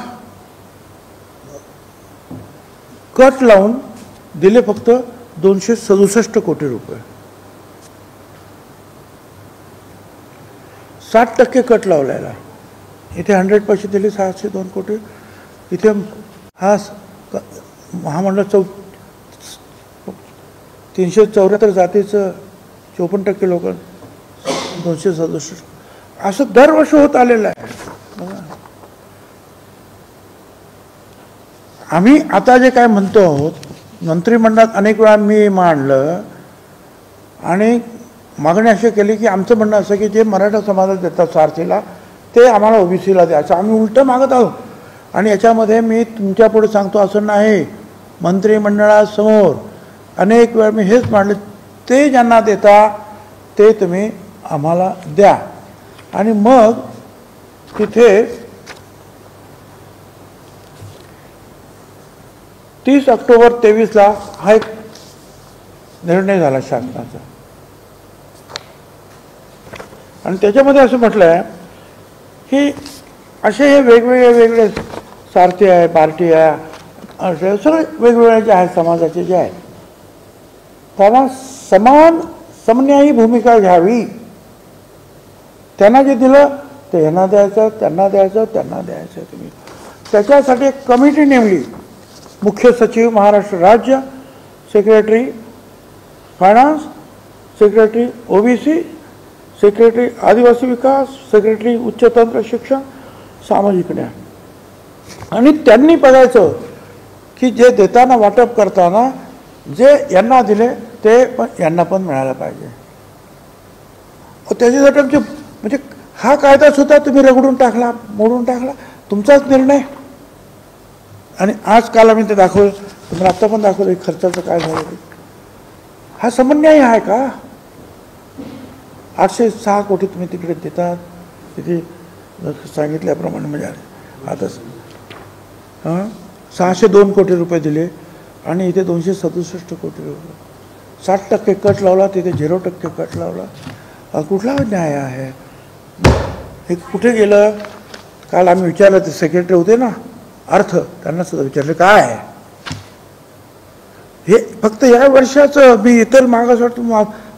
कट लावून दिले फक्त 267 कोटी रुपये. 60% कट लावलेला. इथे 100% दिले 602 कोटी. इथे हा महामंडळ 374 जातीचं 54% लोक 267 असं दरवर्षी होत आलेलं आहे. आम्ही आता जे काय म्हणतो आहोत मंत्रिमंडळात अनेक वेळा मी मांडलं आणि मागणी अशी केली की आमचं म्हणणं असं की जे मराठा समाजाला देतात सारथीला ते आम्हाला OBCला द्यायचं. आम्ही उलटं मागत आहोत. आणि याच्यामध्ये मी तुमच्या पुढे सांगतो असं नाही, मंत्रिमंडळासमोर अनेक वेळा मी हेच मांडले, ते ज्यांना देता ते तुम्ही आम्हाला द्या. आणि मग तिथे 30 ऑक्टोबर 23ला हा एक निर्णय झाला शासनाचा. आणि त्याच्यामध्ये असं म्हटलं आहे की असे हे वेगवेगळे सारथी आहे, पार्टी आहे, असे सगळे वेगवेगळे जे आहेत समाजाचे जे आहेत त्यांना समन्यायी भूमिका घ्यावी. त्यांना जे दिलं ते ह्यांना द्यायचं, त्यांना द्यायचं, त्यांना द्यायचं. तुम्ही त्याच्यासाठी एक कमिटी नेमली. मुख्य सचिव महाराष्ट्र राज्य, secretary finance, secretary OBC, secretary आदिवासी विकास, सेक्रेटरी उच्च तंत्र शिक्षण, सामाजिक न्याय. आणि त्यांनी बघायचं की जे देताना वाटप करताना जे यांना दिले ते पण यांना पण मिळालं पाहिजे. त्याच्यासाठी आमचे म्हणजे हा कायदा सुद्धा तुम्ही रगडून टाकला, मोडून टाकला, तुमचाच निर्णय. आणि आज काल आम्ही ते दाखवलं, तुम्हाला आत्ता पण दाखवलं खर्चाचं काय झालं ते. हा समन्याय आहे का? 806 कोटी तुम्ही तिकडे देतात, तिथे सांगितल्याप्रमाणे म्हणजे आता 602 कोटी रुपये दिले आणि इथे 267 कोटी रुपये. 60% कट लावला, तिथे 0% कट लावला. कुठला न्याय आहे? हे कुठे गेलं? काल आम्ही विचारलं, ते सेक्रेटरी होते ना अर्थ, त्यांना सुद्धा विचारलं काय आहे हे. फक्त या वर्षाचं मी इतर मागासवर्ग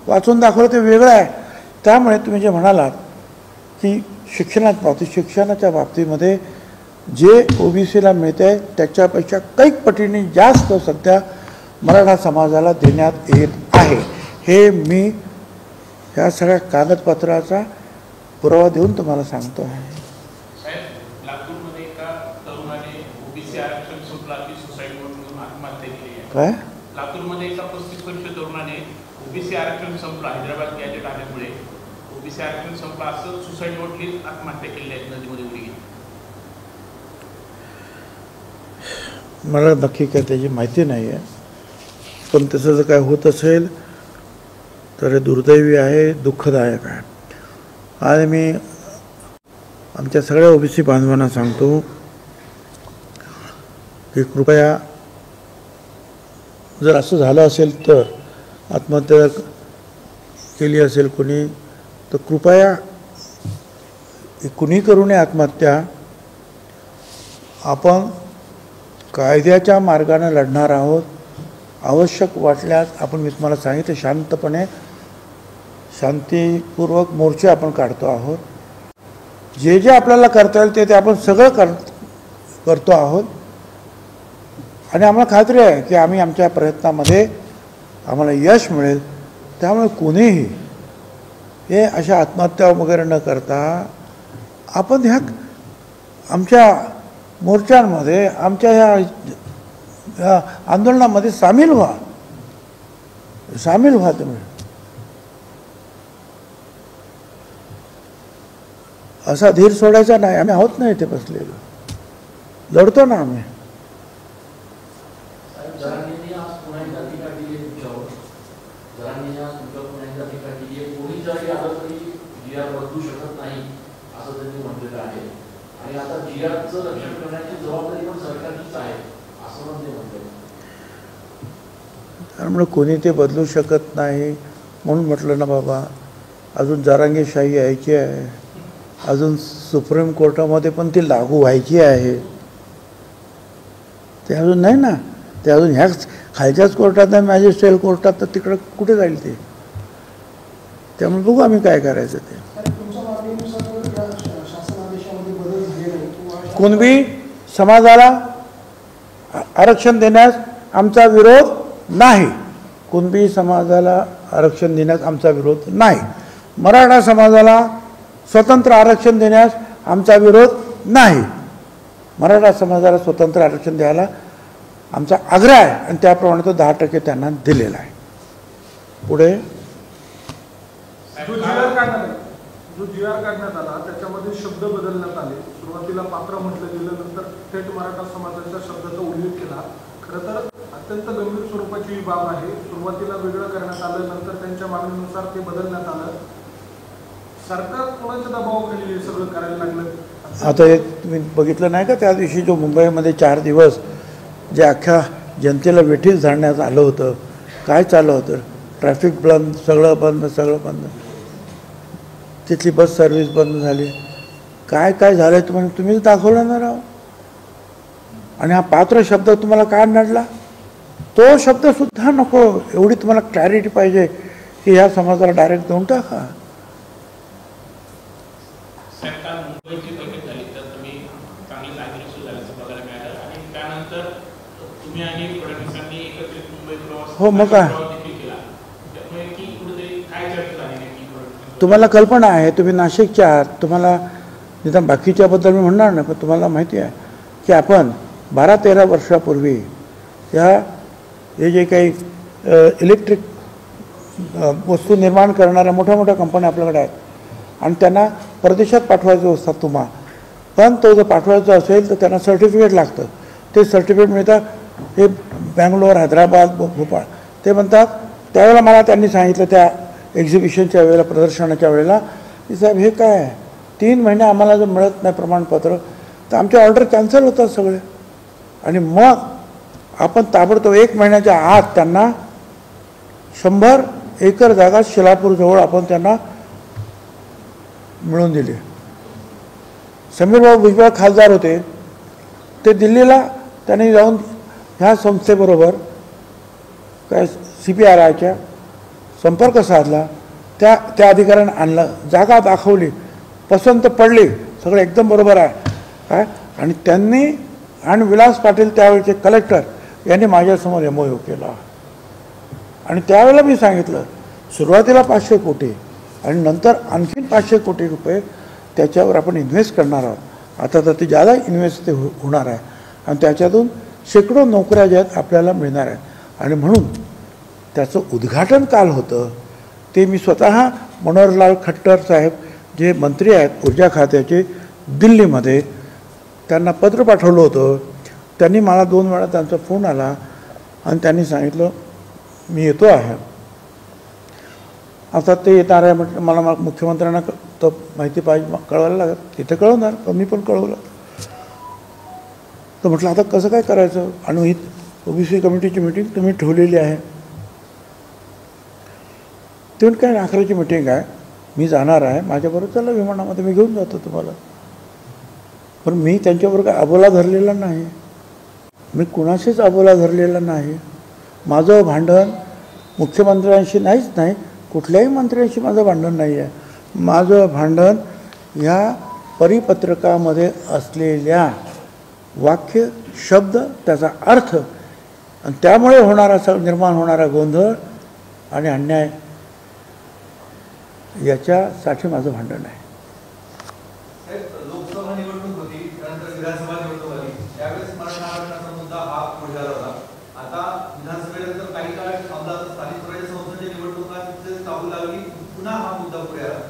वाचून दाखवलं ते वेगळं आहे. त्यामुळे तुम्ही जे म्हणालात की शिक्षणाच्या बाबतीमध्ये जे ओबीसीला मिळते आहे त्याच्यापेक्षा कैक पटीने जास्त सध्या मराठा समाजाला देण्यात येत आहे. हे मी या सगळ्या कागदपत्राचा पुरावा देऊन तुम्हाला सांगतो आहे. साहेब, लातूरमध्ये एका तरुणाने ओबीसी आरक्षण संपला की सुसाईड नोट घेऊन आत्महत्या केली आहे. काय? लातूरमध्ये एका 35 वर्षीय तरुणाने ओबीसी आरक्षण संपला, हैदराबाद गॅजेट आल्यामुळे ओबीसी आरक्षण संपला असं सुसाईड नोट घेऊन आत्महत्या केली आहे नदीमध्ये उडी घेऊन. मला नक्की काय त्याची माहिती नाही आहे, पण तसं जर काय होत असेल तर दुर्दैवी आहे, दुःखदायक आहे. आणि मी आमच्या सगळ्या ओबीसी बांधवांना सांगतो की कृपया जर असं झालं असेल तर आत्महत्या केली असेल कोणी तर कृपया कुणी करू नये आत्महत्या. आपण कायद्याच्या मार्गाने लढणार आहोत. आवश्यक वाटल्यास आपण मी तुम्हाला सांगितलं शांतपणे शांतीपूर्वक मोर्चे आपण काढतो आहोत. जे जे आपल्याला करता येईल ते आपण सगळं करतो आहोत. आणि आम्हाला खात्री आहे की आम्ही आमच्या प्रयत्नामध्ये आम्हाला यश मिळेल. त्यामुळे कोणीही हे अशा आत्महत्या वगैरे न करता आपण ह्या आमच्या मोर्चांमध्ये आमच्या ह्या आंदोलनामध्ये सामील व्हा तुम्ही. असा धीर सोडायचा नाही. आम्ही आहोत ना इथे बसलेलो, लढतो ना आम्ही. त्यामुळे कोणी ते बदलू शकत नाही म्हणून म्हटलं ना बाबा, अजून जरांगेशाही यायची आहे, अजून सुप्रीम कोर्टामध्ये पण ती लागू व्हायची आहे. ते अजून नाही ना, ते अजून ह्याच खालच्याच कोर्टात नाही, मॅजिस्ट्रेट कोर्टात, तर तिकडं कुठे जाईल ते. त्यामुळे बघू आम्ही काय करायचं ते. कुणबी समाजाला आरक्षण देण्यास आमचा विरोध नाही. कुणबी समाजाला आरक्षण देण्यास आमचा विरोध नाही. मराठा समाजाला स्वतंत्र आरक्षण देण्यास आमचा विरोध नाही. मराठा समाजाला स्वतंत्र आरक्षण द्यायला आमचा आग्रह आहे आणि त्याप्रमाणे तो 10% त्यांना दिलेला आहे. पुढे जो जी आर काढण्यात आला त्याच्यामध्ये शब्द बदलण्यात आले. सुरुवातीला पात्र म्हटलं गेलं, नंतर थेट मराठा समाजाच्या शब्दाचा उल्लेख केला. खरं तर अत्यंत गंभीर स्वरूपाची बाब आहे. सुरुवातीला वेगळं करण्यात आलं, नंतर त्यांच्या मागणीनुसार ते बदलण्यात आलं. सरकार कोणाच्या दबावाखाली हे सगळं करायला लागलं? आता हे तुम्ही बघितलं नाही का त्या दिवशी जो मुंबईमध्ये 4 दिवस जे अख्ख्या जनतेला वेठीस धरण्यात आलं होतं, काय चाललं होतं? ट्रॅफिक बंद, सगळं बंद, सगळं बंद. तिथली बस सर्व्हिस बंद झाली. काय काय झालं तुम्हीच दाखवलं ना राव. आणि हा पात्र शब्द तुम्हाला का नडला? तो शब्दसुद्धा नको. एवढी तुम्हाला क्लॅरिटी पाहिजे की ह्या समाजाला डायरेक्ट देऊन टाका. सरकार मुंबईची बैठक झाली तर तुम्ही चांगली नागरिक सुरू झाल्याचं बघायला मिळालं आणि त्यानंतर तुम्ही आणि फडणवीसांनी एकत्रित मुंबई प्रवास हो मग काय देखील केला. त्यामुळे की कुठेतरी काय चर्चा झाली नाही? तुम्हाला कल्पना आहे, तुम्ही नाशिकच्या आहात, तुम्हाला निदान बाकीच्याबद्दल मी म्हणणार नाही, पण तुम्हाला माहिती आहे की आपण 12-13 वर्षापूर्वी हे जे काही इलेक्ट्रिक वस्तू निर्माण करणाऱ्या मोठ्या मोठ्या कंपन्या आपल्याकडे आहेत आणि त्यांना परदेशात पाठवायचं असतात तुम्हा, पण तो जर पाठवायचं असेल तर त्यांना सर्टिफिकेट लागतं. ते सर्टिफिकेट मिळतात हे बँगलोर, हैदराबाद, भोपाळ. ते म्हणतात त्यावेळेला मला त्यांनी सांगितलं त्या एक्झिबिशनच्या वेळेला, प्रदर्शनाच्या वेळेला, की साहेब हे काय आहे, 3 महिने आम्हाला जर मिळत नाही प्रमाणपत्र तर आमचे ऑर्डर कॅन्सल होतात सगळे. आणि मग आपण ताबडतोब 1 महिन्याच्या आत त्यांना 100 एकर जागा शिलापूरजवळ आपण त्यांना मिळवून दिली. समीरबाबू भुजबळ खासदार होते, ते दिल्लीला त्यांनी जाऊन ह्या संस्थेबरोबर काय CPRIच्या संपर्क साधला, त्या अधिकाऱ्यानं आणलं, जागा दाखवली, पसंत पडली, सगळं एकदम बरोबर आहे काय. आणि त्यांनी आणि विलास पाटील त्यावेळेचे कलेक्टर यांनी माझ्यासमोर MOU केला. आणि त्यावेळेला मी सांगितलं सुरुवातीला 500 कोटी आणि नंतर आणखीन 500 कोटी रुपये त्याच्यावर आपण इन्व्हेस्ट करणार आहोत. आता तर ते जादा इन्व्हेस्ट ते होणार आहे आणि त्याच्यातून शेकडो नोकऱ्या ज्या आहेत आपल्याला मिळणार आहेत. आणि म्हणून त्याचं उद्घाटन काल होतं ते मी स्वतः मनोहरलाल खट्टर साहेब जे मंत्री आहेत ऊर्जा खात्याचे, दिल्लीमध्ये त्यांना पत्र पाठवलं होतं. त्यांनी मला 2 वेळा त्यांचा फोन आला आणि त्यांनी सांगितलं मी येतो आहे. आता ते येणार आहे म्हटलं, मला मुख्यमंत्र्यांना तर माहिती पाहिजे, कळवायला लागत, तिथं कळवणार, पण मी पण कळवलं. तर म्हटलं आता कसं काय करायचं. आणि ही OBC कमिटीची मीटिंग तुम्ही ठेवलेली आहे. ते काय अकराची मीटिंग आहे, मी जाणार आहे, माझ्याबरोबर चला विमानामध्ये, मी घेऊन जातो तुम्हाला. पण मी त्यांच्याबरोबर काय अबोला धरलेला नाही, मी कुणाशीच अबोला धरलेला नाही. माझं भांडण मुख्यमंत्र्यांशी नाहीच नाही, कुठल्याही मंत्र्यांशी माझं भांडण नाही आहे. माझं भांडण ह्या परिपत्रकामध्ये असलेल्या वाक्य, शब्द, त्याचा अर्थ आणि त्यामुळे निर्माण होणारा गोंधळ आणि अन्याय याच्यासाठी माझं भांडण आहे. लोकसभा निवडणूक होती, त्यानंतर विधानसभा निवडणूक आली, त्यावेळेस मराठा आरक्षणाचा मुद्दा हा पुढे झाला होता. आता विधानसभेनंतर काही काळ अमलात स्थानिक स्वराज्य संस्थांच्या निवडणुकांची चालू लागली, पुन्हा हा मुद्दा पुढे आला.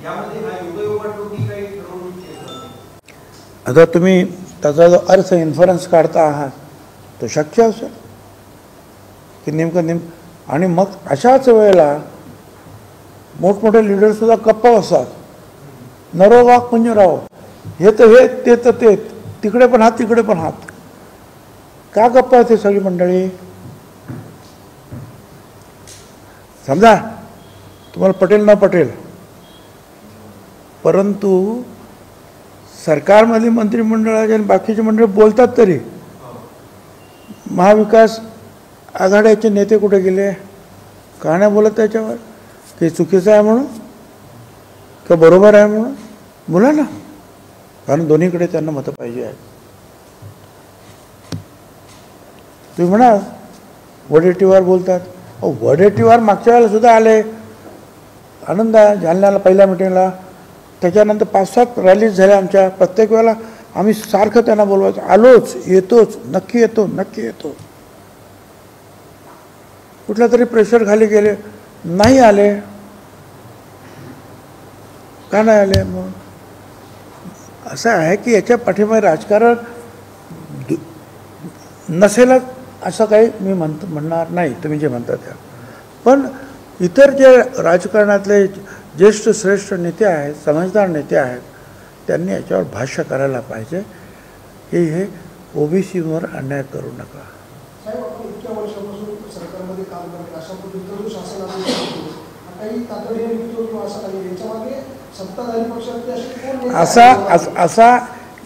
यामध्ये हा योगायोग वाटतो की काही ठरवून? आता तुम्ही त्याचा जो अर्थ इन्फरन्स काढता आहात तो शक्य असेल की नेमकं आणि मग अशाच वेळेला मोठमोठे लीडरसुद्धा गप्पा असतात, नरो वाक म्हणजे राव, हे तर हे, ते तर ते, तिकडे पण हात, तिकडे पण हात. का गप्पा आहे सगळी मंडळी? समजा तुम्हाला पटेल न पटेल, परंतु सरकारमधली मंत्रिमंडळाचे आणि बाकीचे मंडळ बोलतात तरी. महाविकास आघाडीचे नेते कुठे गेले? का नाही बोलत त्याच्यावर? ते चुकीचं आहे म्हणून का बरोबर आहे म्हणून? बोला ना, कारण दोन्हीकडे त्यांना मतं पाहिजे आहेत. तुम्ही म्हणा वडेट्टीवार बोलतात, वडेट्टीवार मागच्या वेळेला सुद्धा आले, आनंद आहे. जालन्याला पहिल्या मिटिंगला, त्याच्यानंतर 5-7 रॅलीज झाल्या आमच्या. प्रत्येक वेळेला आम्ही सारखं त्यांना बोलवायचं, आलोच, येतोच, नक्की येतो, नक्की येतो. कुठल्या तरी प्रेशर खाली गेले, नाही आले. का नाही आले? मग असं आहे की याच्या पाठीमागे राजकारण नसेलच असं काही मी म्हणणार नाही तुम्ही जे म्हणता त्या. पण इतर जे राजकारणातले ज्येष्ठ श्रेष्ठ नेते आहेत, समजदार नेते आहेत, त्यांनी याच्यावर भाष्य करायला पाहिजे की हे ओबीसीवर अन्याय करू नका. साहेब, आपण इतक्या वर्षापासून सरकारमध्ये काम करतो, अशा पद्धतीचं जो शासन आपण करतो, काही तातडीने निघतो किंवा असं काही, याच्यामागे सत्ताधारी पक्षातले असे कोण असा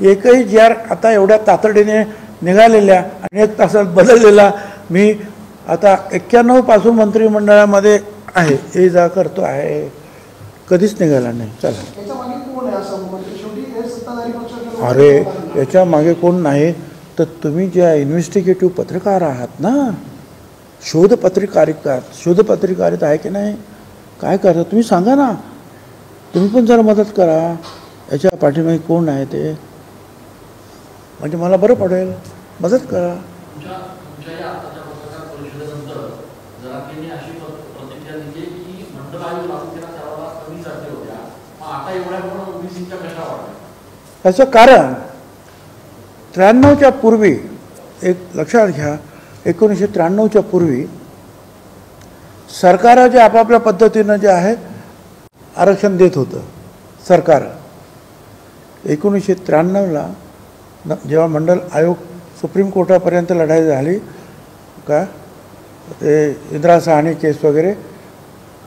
एकही जी आर आता एवढ्या तातडीने निघालेल्या आणि 1 तासात बदललेला, मी आता 91 पासून मंत्रिमंडळामध्ये आहे, हे जा करतो आहे, कधीच निघाला नाही. चला, याच्यामागे कोण आहे असं म्हणजे शेवटी हे सत्ताधारी पक्षातले. अरे याच्या मागे कोण नाही तर तुम्ही ज्या इन्व्हेस्टिगेटिव्ह पत्रकार आहात ना, शोधपत्रिकारित आहे की नाही, काय करता तुम्ही सांगा ना, तुम्ही पण जरा मदत करा. याच्या पाठीमागे कोण आहे ते, म्हणजे मला बरं पडेल, मदत करा. तुमच्या या आताच्या पत्रकार परिषदेनंतर जरा त्यांनी अशी प्रतिक्रिया दिली की मंडळ आयोग लागू केला त्यावेळेला कमी जाती होत्या, मग आता एवढ्या म्हणून ओबीसीच्या कशा वाढल्या? त्याचं कारण 93च्या पूर्वी, एक लक्षात घ्या, 1993च्या पूर्वी सरकार जे आपापल्या पद्धतीनं जे आहे आरक्षण देत होतं. सरकार 1993ला जेव्हा मंडल आयोग सुप्रीम कोर्टापर्यंत लढाई झाली का, ते इंदिरा साहनी केस वगैरे,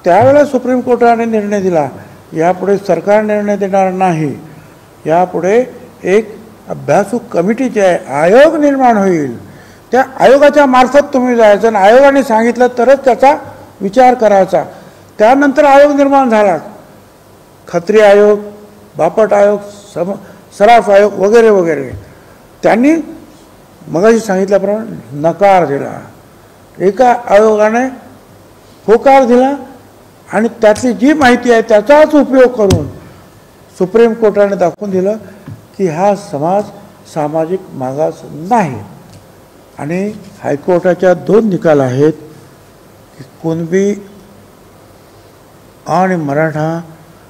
त्यावेळेला सुप्रीम कोर्टाने निर्णय दिला यापुढे सरकार निर्णय देणार नाही, यापुढे एक अभ्यासू कमिटी जे आहे, आयोग निर्माण होईल, त्या आयोगाच्या मार्फत तुम्ही जायचं आणि आयोगाने सांगितलं तरच त्याचा विचार करायचा. त्यानंतर आयोग निर्माण झाला, खत्री आयोग, बापट आयोग, सराफ आयोग वगैरे वगैरे. त्यांनी मगाशी सांगितल्याप्रमाणे नकार दिला, एका आयोगाने होकार दिला आणि त्यातली जी माहिती आहे त्याचाच उपयोग करून सुप्रीम कोर्टाने दाखवून दिलं की हा समाज सामाजिक मागास नाही. आणि हायकोर्टाच्या 2 निकाल आहेत की कुणबी आणि मराठा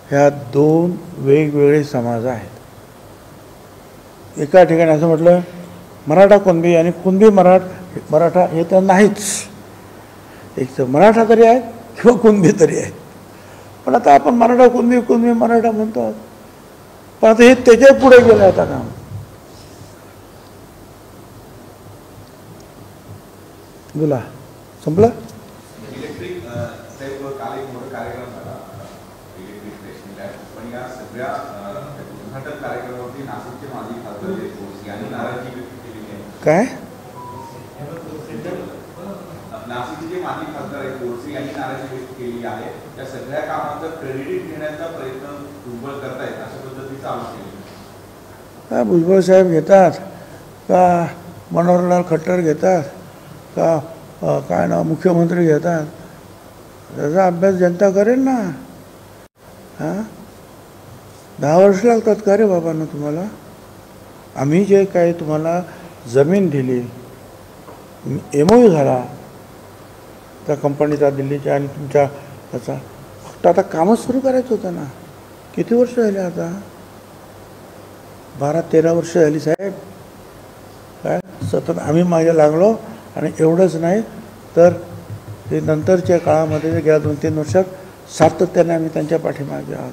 ह्या 2 वेगवेगळे समाज आहेत. एका ठिकाणी असं म्हटलं मराठा कुणबी आणि कुणबी मराठा हे तर नाहीच, एक तर मराठा तरी आहे किंवा कुणबी तरी आहे. पण आता आपण मराठा कुणबी मराठा म्हणतो, पण आता हे त्याच्या पुढे गेलं आता काम. बोला, संपलं. इलेक्ट्रिक साहेब, काल एक मोठा कार्यक्रम झाला इलेक्ट्रिक स्टेशनला, पण या सगळ्या उद्घाटन कार्यक्रमावरती नाशिकचे माजी खासदार यांनी नाराजी व्यक्त केलेली आहे. काय? नाशिकचे जे माजी खासदार आहेत गोडसे यांनी नाराजी व्यक्त केली आहे. या सगळ्या कामांचा क्रेडिट घेण्याचा प्रयत्न भुजबळ करतायत, अशा पद्धतीचा आरोप केला. का भुजबळ साहेब घेतात का मनोहरलाल खट्टर घेतात का काय ना मुख्यमंत्री घेतात, त्याचा अभ्यास जनता करेल ना. हां, 10 वर्ष लागतात का रे बाबांना तुम्हाला? आम्ही जे काही तुम्हाला जमीन दिली, MOU झाला त्या कंपनीचा दिल्लीच्या आणि तुमच्या त्याचा, फक्त आता कामच सुरू करायचं होतं ना. किती वर्ष झाली आता? 12-13 वर्ष झाली साहेब. काय सतत आम्ही मागे लागलो. आणि एवढंच नाही तर ते नंतरच्या काळामध्ये गेल्या 2-3 वर्षात सातत्याने आम्ही त्यांच्या पाठीमागे आहोत.